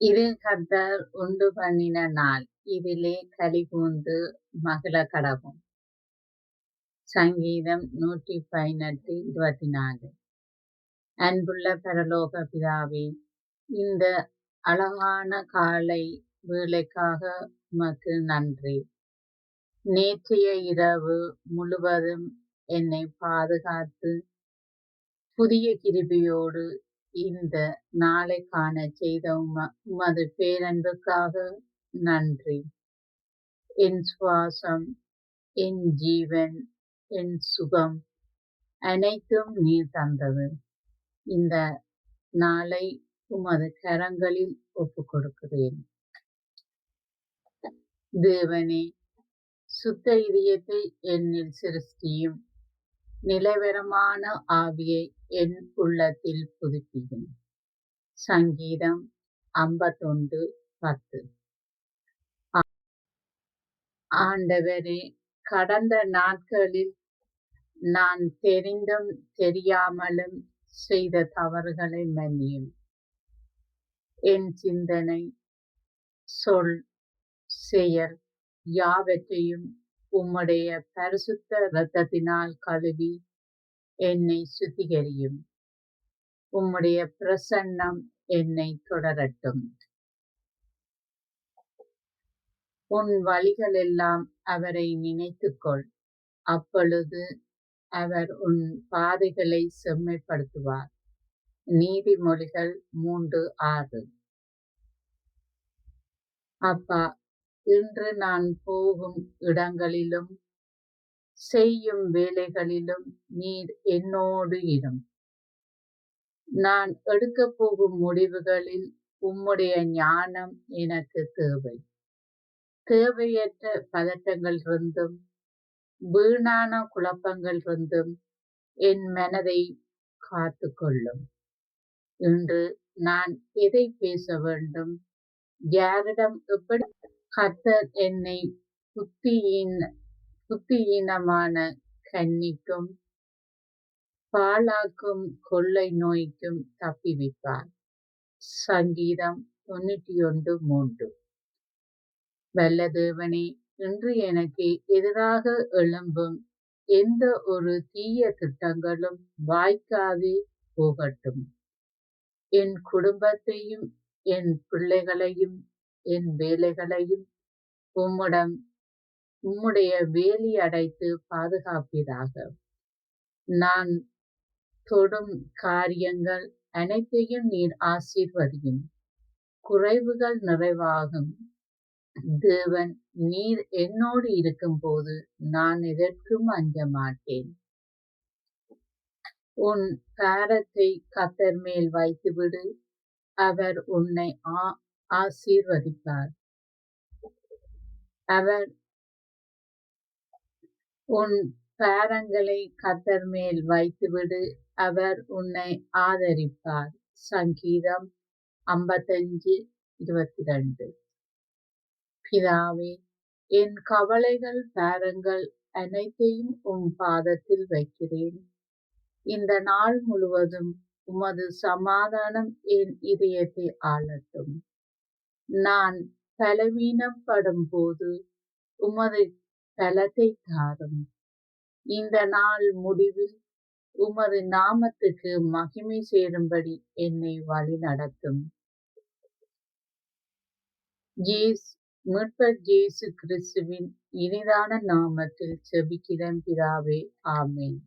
இது கர்த்தர் உண்டு பண்ணின நாள், இதிலே களிகூர்ந்து மகிழக் கடவோம். சங்கீதம் 118:24. அன்புள்ள பரலோக பிதாவே, இந்த அழகான காலை வேளைக்காக உமக்கு நன்றி. நேற்றைய இரவு முழுவதும் என்னை பாதுகாத்து புதிய கிருபையோடு இந்த நாளை காணச் செய்த உமது பேரன்புக்காக நன்றி. என் சுவாசம், என் ஜீவன், என் சுகம் அனைத்தும் நீர் தந்தது. இந்த நாளை உமது கரங்களில் ஒப்புக் கொடுக்கிறேன். தேவனே, சுத்த இதயத்தை என்னில் சிருஷ்டியும், நிலைவரமான ஆவியை என் உள்ளத்தில் புதுப்பியும். சங்கீதம் 51:10. ஆண்டவரே, கடந்த நாட்களில் நான் தெரிந்தும் தெரியாமலும் செய்த தவறுகளை மன்னியும். என் சிந்தனை, சொல், செயல் யாவற்றையும் உம்முடைய பரிசுத்த இரத்தத்தினால் கழுவி என்னை சுத்திகரியும். உம்முடைய பிரசன்னம் என்னை தொடரட்டும். உன் வழிகளெல்லாம் அவரை நினைத்துக்கொள், அப்பொழுது அவர் உன் பாதைகளை செம்மைப்படுத்துவார். நீதிமொழிகள் 3:6. அப்பா, இன்று நான் போகும் இடங்களிலும் செய்யும் வேலைகளிலும் நீர் என்னோடு இரும். நான் எடுக்கப் போகும் முடிவுகளில் உம்முடைய ஞானம் எனக்கு தேவை. தேவையற்ற பதட்டங்களிலிருந்தும் வீணான குழப்பங்களிலிருந்தும் என் மனதை காத்துக்கொள்ளும். இன்று நான் எதை பேச வேண்டும், யாரிடம் எப்படி? கர்த்தர் என்னை புத்தியீனமான கண்ணிக்கும் பாழாக்கும் கொள்ளை நோய்க்கும் தப்பிவிப்பார். சங்கீதம் 91:3. வல்ல தேவனே, இன்று எனக்கு எதிராக எழும்பும் எந்த ஒரு தீய திட்டங்களும் வாய்க்காதே போகட்டும். என் குடும்பத்தையும், என் பிள்ளைகளையும், என் வேலைகளையும் உம்முடைய வேலி அடைத்து பாதுகாப்பீராக. நான் தொடும் காரியங்கள் அனைத்தையும் நீர் ஆசீர்வதியும். குறைவுகள் நிறைவாகும். தேவன், நீர் என்னோடு இருக்கும்போது நான் எதற்கும் அஞ்ச மாட்டேன். உன் பாரத்தை கர்த்தர் மேல் வைத்துவிடு, அவர் உன்னை ஆசீர்வதிப்பார். உன் பாரங்களை கர்த்தர் மேல் வைத்துவிடு, அவர் உன்னை ஆதரிப்பார். சங்கீதம் 55:22. பிதாவே, என் கவலைகள், பாரங்கள் அனைத்தையும் உம் பாதத்தில் வைக்கிறேன். இந்த நாள் முழுவதும் உமது சமாதானம் என் இதயத்தை ஆளட்டும். நான் பலவீனப்படும் போது உமது பலத்தை தாரும். இந்த நாள் முடிவில் உமது நாமத்துக்கு மகிமை சேரும்படி என்னை வழி நடத்தும். மீட்பர் இயேசு கிறிஸ்துவின் இனிதான நாமத்தில் ஜெபிக்கிறேன் பிதாவே, ஆமென்.